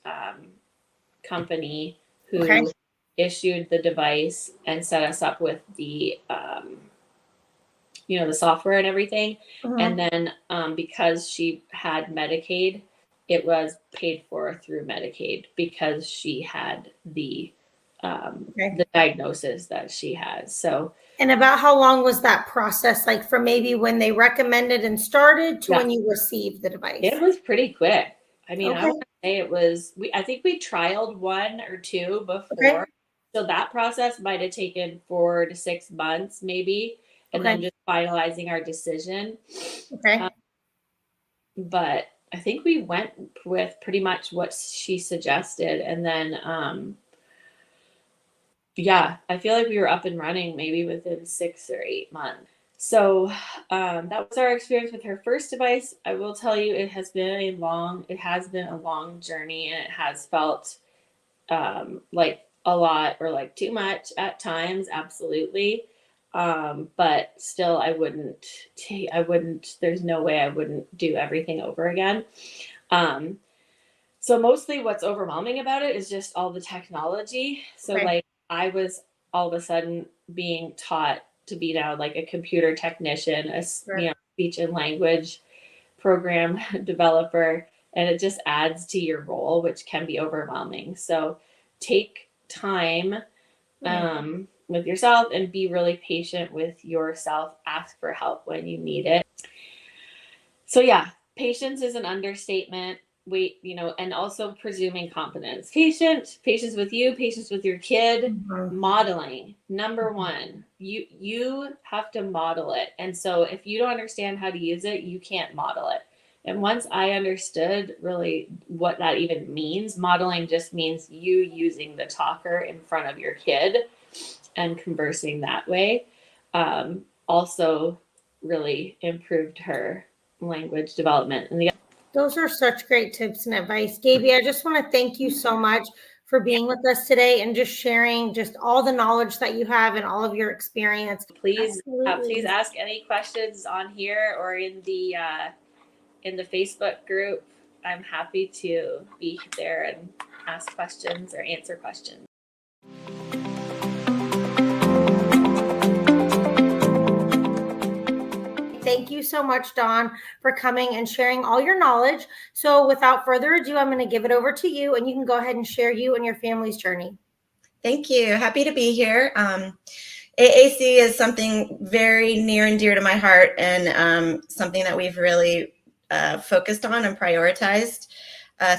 company who issued the device and set us up with the the software and everything. And then because she had Medicaid, it was paid for through Medicaid because she had the diagnosis that she has. So and about how long was that process, like from maybe when they recommended and started to when you received the device? It was pretty quick. I mean, I want to say it was, I think we trialed 1 or 2 before. So that process might have taken 4 to 6 months maybe. And then just finalizing our decision. But I think we went with pretty much what she suggested. And then, I feel like we were up and running maybe within 6 or 8 months. So that was our experience with her first device. I will tell you, it has been a long journey, and it has felt like a lot or like too much at times. Absolutely. But still, there's no way I wouldn't do everything over again. So mostly what's overwhelming about it is just all the technology. So Okay. like I was all of a sudden being taught to be now like a computer technician, Sure. speech and language program developer, and it just adds to your role, which can be overwhelming. So take time with yourself and be really patient with yourself. Ask for help when you need it. So yeah, patience is an understatement. Wait, and also presuming competence. Patience with you, patience with your kid. Modeling. Number one, you have to model it. And so if you don't understand how to use it, you can't model it. And once I understood really what that even means, modeling just means you using the talker in front of your kid and conversing that way. Also really improved her language development. And Those are such great tips and advice. Gaby, I just want to thank you so much for being with us today and just sharing just all the knowledge that you have and all of your experience. please Absolutely. ask any questions on here or in the Facebook group. I'm happy to be there and ask questions or answer questions. Thank you so much, Dawn, for coming and sharing all your knowledge. So without further ado, I'm going to give it over to you, and you can go ahead and share you and your family's journey. Thank you. Happy to be here. AAC is something very near and dear to my heart, and something that we've really focused on and prioritized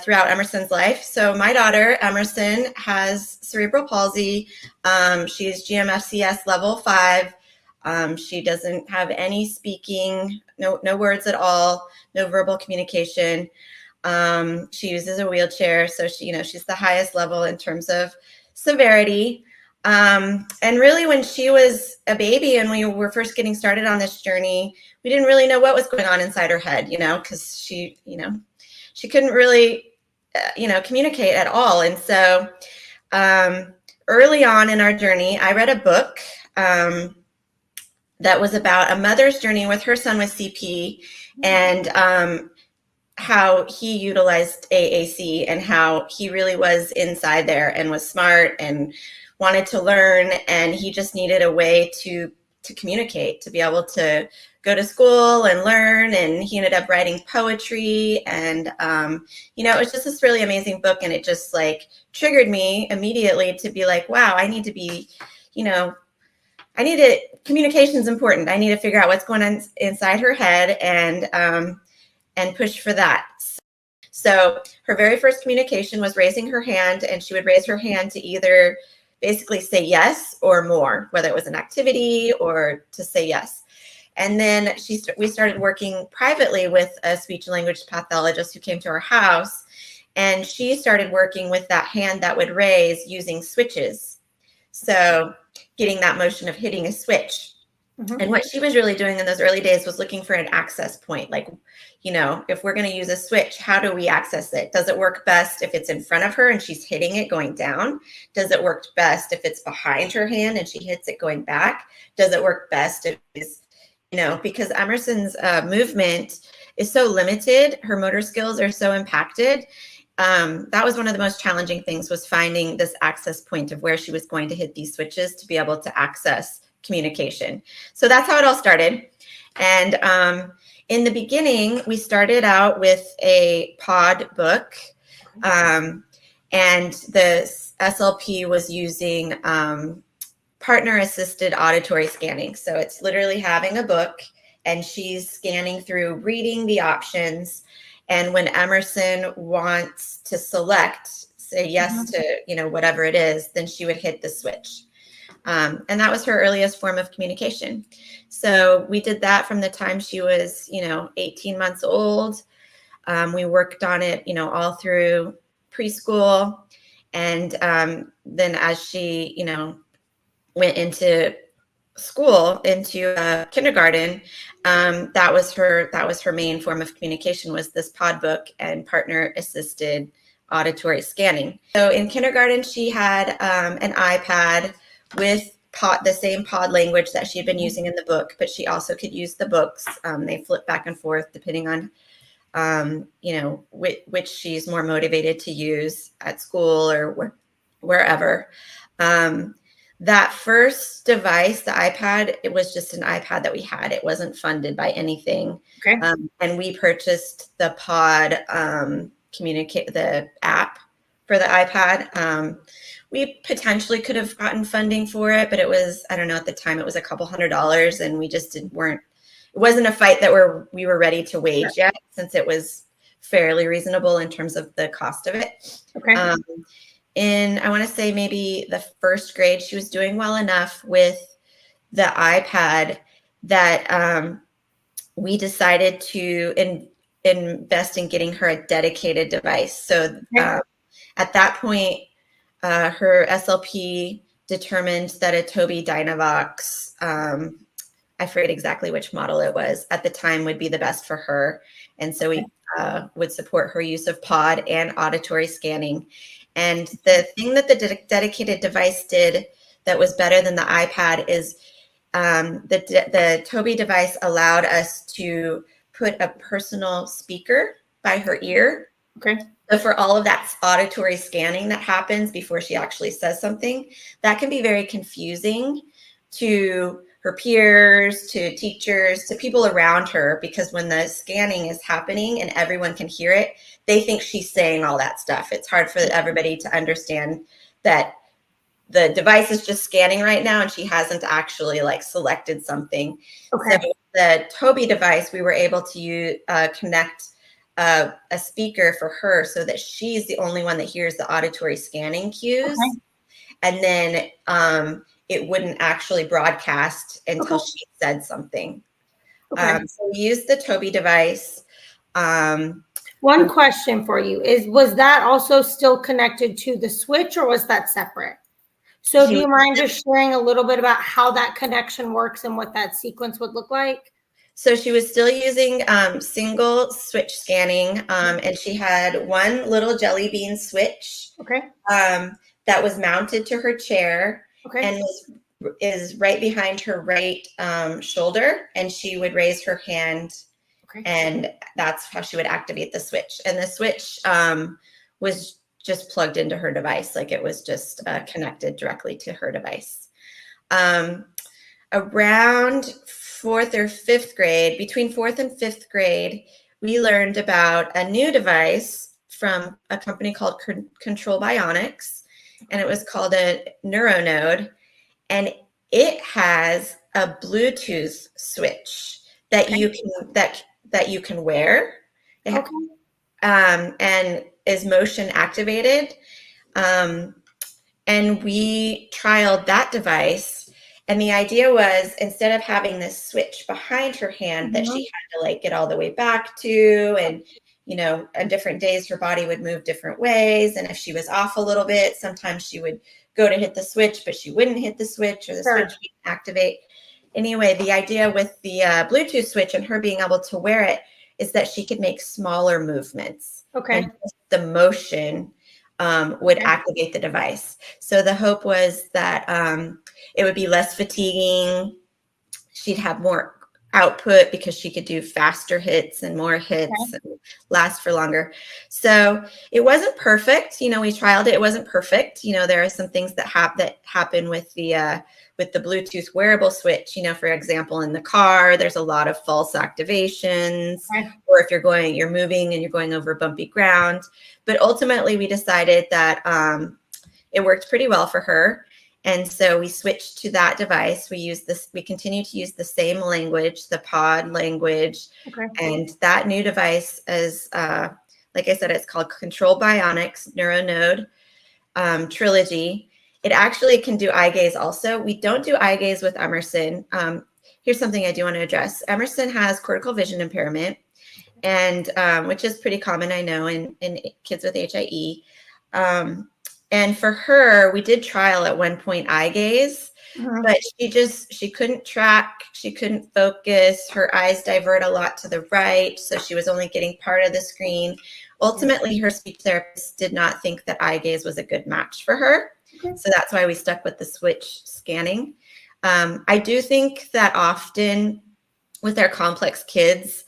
throughout Emerson's life. So my daughter, Emerson, has cerebral palsy. She's GMFCS level 5. She doesn't have any speaking, no words at all, no verbal communication. She uses a wheelchair, so she's the highest level in terms of severity. And really, when she was a baby and we were first getting started on this journey, we didn't really know what was going on inside her head, because she couldn't really, communicate at all. And so early on in our journey, I read a book that was about a mother's journey with her son with CP, and how he utilized AAC and how he really was inside there and was smart and wanted to learn, and he just needed a way to communicate, to be able to go to school and learn. And he ended up writing poetry, and it was just this really amazing book, and it just like triggered me immediately to be like, wow, I need to be, communication's important. I need to figure out what's going on inside her head and push for that. So her very first communication was raising her hand, and she would raise her hand to either basically say yes or more, whether it was an activity or to say yes. And then we started working privately with a speech and language pathologist who came to our house, and she started working with that hand that would raise using switches. So getting that motion of hitting a switch. Mm-hmm. And what she was really doing in those early days was looking for an access point. Like, if we're going to use a switch, how do we access it? Does it work best if it's in front of her and she's hitting it going down? Does it work best if it's behind her hand and she hits it going back? Does it work best if it's, because Emerson's movement is so limited, her motor skills are so impacted. That was one of the most challenging things, was finding this access point of where she was going to hit these switches to be able to access communication. So that's how it all started. And in the beginning, we started out with a pod book, and the SLP was using partner-assisted auditory scanning. So it's literally having a book, and she's scanning through, reading the options. And when Emerson wants to select, say yes to, whatever it is, then she would hit the switch. And that was her earliest form of communication. So we did that from the time she was, 18 months old. We worked on it, all through preschool. And then as she, went into school, into kindergarten, that was her main form of communication, was this pod book and partner assisted auditory scanning. So in kindergarten, she had an iPad with the same pod language that she had been using in the book, but she also could use the books. They flip back and forth depending on which she's more motivated to use at school or wherever. That first device, the iPad, it was just an iPad that we had. It wasn't funded by anything. Okay. And we purchased the Pod the app for the iPad. We potentially could have gotten funding for it, but it was, I don't know, at the time it was a couple $100, and we just it wasn't a fight that we were ready to wage yet, since it was fairly reasonable in terms of the cost of it. Okay. In, I want to say maybe the first grade, she was doing well enough with the iPad that we decided to invest in getting her a dedicated device. So at that point, her SLP determined that a Tobii Dynavox, I forget exactly which model it was, at the time would be the best for her. And so we would support her use of Pod and auditory scanning. And the thing that the dedicated device did that was better than the iPad is the Tobii device allowed us to put a personal speaker by her ear. Okay. So for all of that auditory scanning that happens before she actually says something, that can be very confusing to her peers, to teachers, to people around her, because when the scanning is happening and everyone can hear it, they think she's saying all that stuff. It's hard for everybody to understand that the device is just scanning right now and she hasn't actually selected something. Okay. So the Tobii device, we were able to connect a speaker for her so that she's the only one that hears the auditory scanning cues. Okay. And then it wouldn't actually broadcast until she said something. Okay. So we used the Tobii device. One question for you was that also still connected to the switch, or was that separate? So do you mind just sharing a little bit about how that connection works and what that sequence would look like? So she was still using single switch scanning, and she had one little jelly bean switch. Okay. That was mounted to her chair. Okay. And is right behind her right shoulder, and she would raise her hand. Okay. And that's how she would activate the switch. And the switch was just plugged into her device. It was just connected directly to her device. Around fourth or fifth grade, between fourth and fifth grade, we learned about a new device from a company called Control Bionics, and it was called a NeuroNode, and it has a Bluetooth switch that you can that you can wear, and is motion activated. And we trialed that device, and the idea was, instead of having this switch behind her hand that she had to get all the way back to, and on different days her body would move different ways, and if she was off a little bit, sometimes she would go to hit the switch, but she wouldn't hit the switch, or the switch wouldn't activate. Anyway, the idea with the Bluetooth switch and her being able to wear it is that she could make smaller movements. Okay. And the motion would activate the device. So the hope was that it would be less fatiguing. She'd have more output because she could do faster hits and more hits and last for longer. So it wasn't perfect. We trialed it. It wasn't perfect. There are some things that happen with the Bluetooth wearable switch. For example, in the car, there's a lot of false activations, or if you're moving and you're going over bumpy ground. But ultimately, we decided that it worked pretty well for her. And so we switched to that device. We continue to use the same language, the Pod language. Okay. And that new device is, like I said, it's called Control Bionics NeuroNode Trilogy. It actually can do eye gaze also. We don't do eye gaze with Emerson. Here's something I do want to address. Emerson has cortical vision impairment, and which is pretty common, I know, in kids with HIE. And for her, we did trial at one point eye gaze, but she couldn't track, she couldn't focus, her eyes divert a lot to the right, so she was only getting part of the screen. Ultimately, her speech therapist did not think that eye gaze was a good match for her. So that's why we stuck with the switch scanning. I do think that often with our complex kids,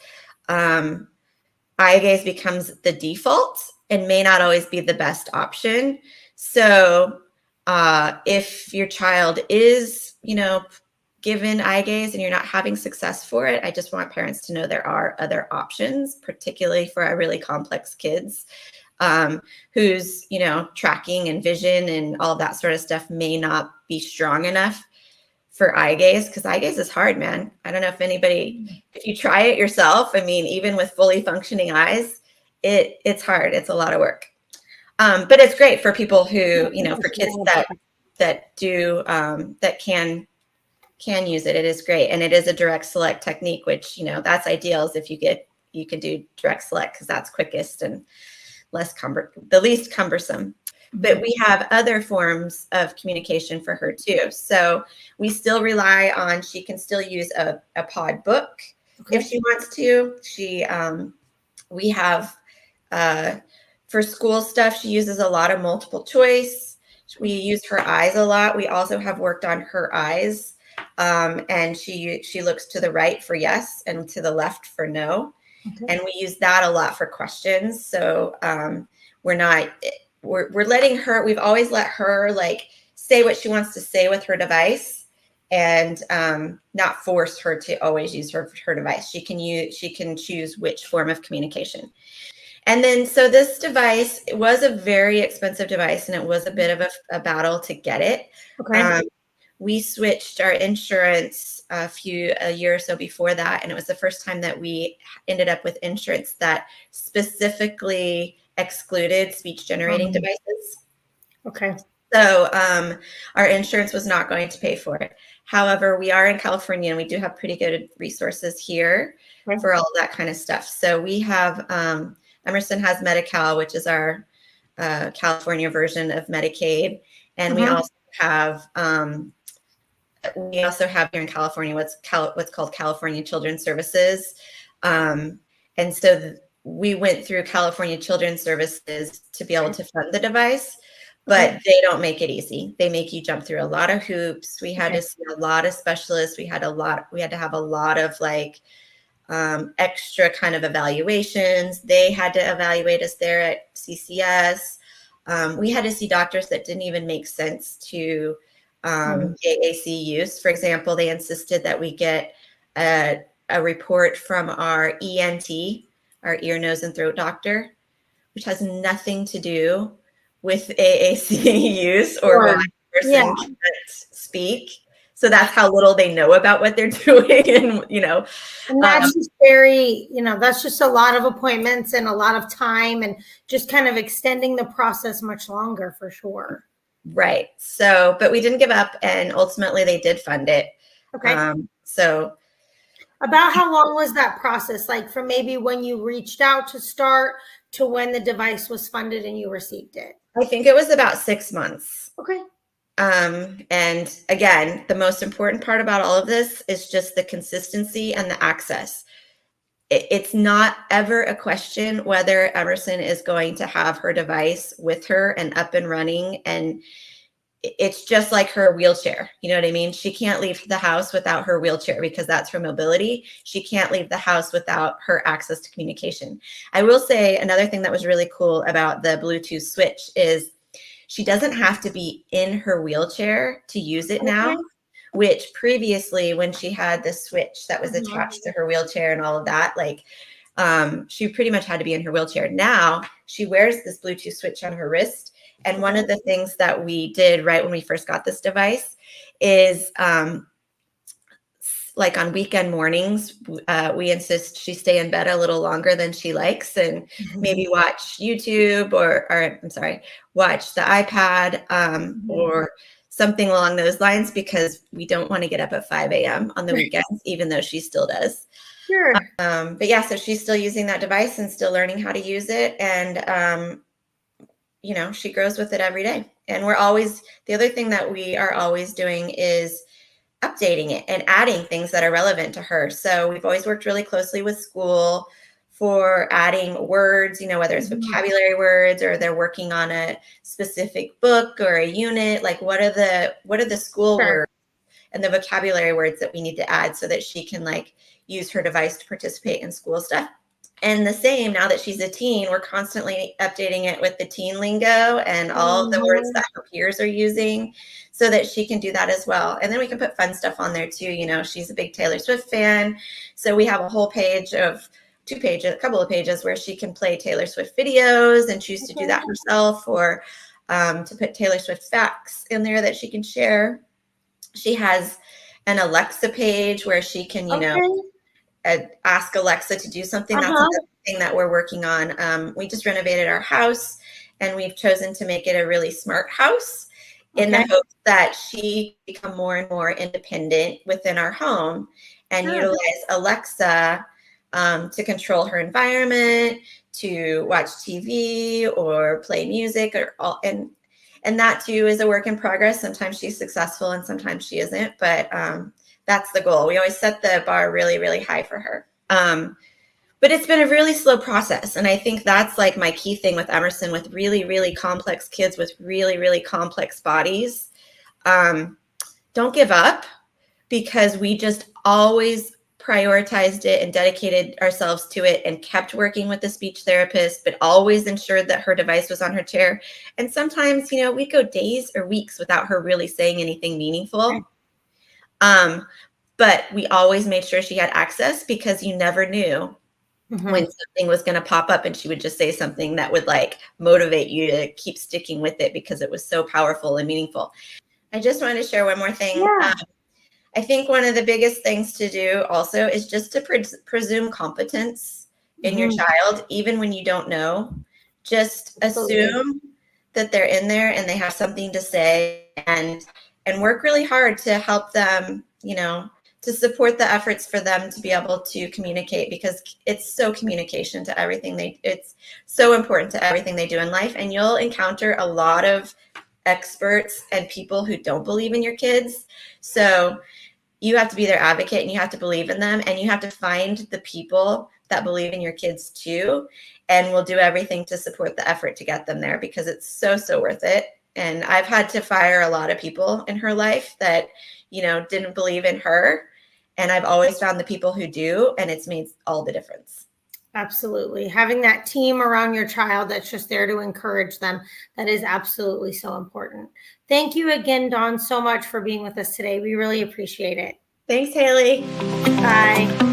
eye gaze becomes the default and may not always be the best option. So if your child is, given eye gaze and you're not having success for it, I just want parents to know there are other options, particularly for our really complex kids whose, tracking and vision and all that sort of stuff may not be strong enough for eye gaze, because eye gaze is hard, man. I don't know if you try it yourself, I mean, even with fully functioning eyes, it's hard. It's a lot of work. But it's great for people who, for kids that can use it. It is great. And it is a direct select technique, which, that's ideal is if you could do direct select, because that's quickest and the least cumbersome. But we have other forms of communication for her too. So we still rely on, she can still use a pod book if she wants to. We have, for school stuff, she uses a lot of multiple choice. We use her eyes a lot. We also have worked on her eyes. And she looks to the right for yes and to the left for no. And we use that a lot for questions. So we're letting her, we've always let her say what she wants to say with her device, and not force her to always use her device. She can choose which form of communication. And then, so this device, it was a very expensive device, and it was a bit of a battle to get it. We switched our insurance a year or so before that, and it was the first time that we ended up with insurance that specifically excluded speech generating devices. So our insurance was not going to pay for it. However, we are in California, and we do have pretty good resources here for all that kind of stuff. So we have, Emerson has Medi-Cal, which is our California version of Medicaid. And we also have here in California what's called California Children's Services. And so we went through California Children's Services to be able to fund the device, but they don't make it easy. They make you jump through a lot of hoops. We had to see a lot of specialists. We had to have a lot of extra kind of evaluations. They had to evaluate us there at CCS. We had to see doctors that didn't even make sense to AAC use. For example, they insisted that we get a report from our ENT, our ear, nose, and throat doctor, which has nothing to do with AAC use or why a person can't speak. So that's how little they know about what they're doing. And that's just very, that's just a lot of appointments and a lot of time, and just kind of extending the process much longer for sure. Right. So, but we didn't give up, and ultimately they did fund it. So about how long was that process? From maybe when you reached out to start to when the device was funded and you received it? I think it was about 6 months. Okay. And again, the most important part about all of this is just the consistency and the access. It's not ever a question whether Emerson is going to have her device with her and up and running. And it's just like her wheelchair. You know what I mean? She can't leave the house without her wheelchair because that's her mobility. She can't leave the house without her access to communication. I will say another thing that was really cool about the Bluetooth switch is she doesn't have to be in her wheelchair to use it now, which previously when she had the switch that was attached to her wheelchair and all of that, she pretty much had to be in her wheelchair. Now she wears this Bluetooth switch on her wrist. And one of the things that we did right when we first got this device is on weekend mornings, we insist she stay in bed a little longer than she likes and maybe watch YouTube or watch the iPad or something along those lines, because we don't want to get up at 5 a.m. on the weekends, even though she still does. Sure. But yeah, so she's still using that device and still learning how to use it. And, she grows with it every day. And the other thing that we are always doing is updating it and adding things that are relevant to her. So we've always worked really closely with school for adding words, whether it's vocabulary words or they're working on a specific book or a unit, what are the school words and the vocabulary words that we need to add so that she can use her device to participate in school stuff. And the same, now that she's a teen, we're constantly updating it with the teen lingo and all the words that her peers are using so that she can do that as well. And then we can put fun stuff on there too. You know, she's a big Taylor Swift fan. So we have a whole page of a couple of pages where she can play Taylor Swift videos and choose to do that herself, or to put Taylor Swift facts in there that she can share. She has an Alexa page where she can, you know, ask Alexa to do something. That's another thing that we're working on. We just renovated our house and we've chosen to make it a really smart house in the hopes that she become more and more independent within our home and utilize Alexa to control her environment, to watch TV or play music, or all, and that too is a work in progress. Sometimes she's successful and sometimes she isn't, but that's the goal. We always set the bar really, really high for her. But it's been a really slow process. And I think that's like my key thing with Emerson, with really, really complex kids with really, really complex bodies. Don't give up, because we just always prioritized it and dedicated ourselves to it and kept working with the speech therapist, but always ensured that her device was on her chair. And sometimes, you know, we'd go days or weeks without her really saying anything meaningful. But we always made sure she had access, because you never knew when something was going to pop up and she would just say something that would like motivate you to keep sticking with it because it was so powerful and meaningful. I just wanted to share one more thing. I think one of the biggest things to do also is just to presume competence in your child, even when you don't know. Just assume that they're in there and they have something to say, and work really hard to help them, you know, to support the efforts for them to be able to communicate, because it's so communication to everything it's so important to everything they do in life. And you'll encounter a lot of experts and people who don't believe in your kids. So you have to be their advocate and you have to believe in them, and you have to find the people that believe in your kids too. And we'll do everything to support the effort to get them there, because it's so, so worth it. And I've had to fire a lot of people in her life that, you know, didn't believe in her. And I've always found the people who do, and it's made all the difference. Absolutely. Having that team around your child that's just there to encourage them, that is absolutely so important. Thank you again, Dawn, so much for being with us today. We really appreciate it. Thanks, Haley. Bye.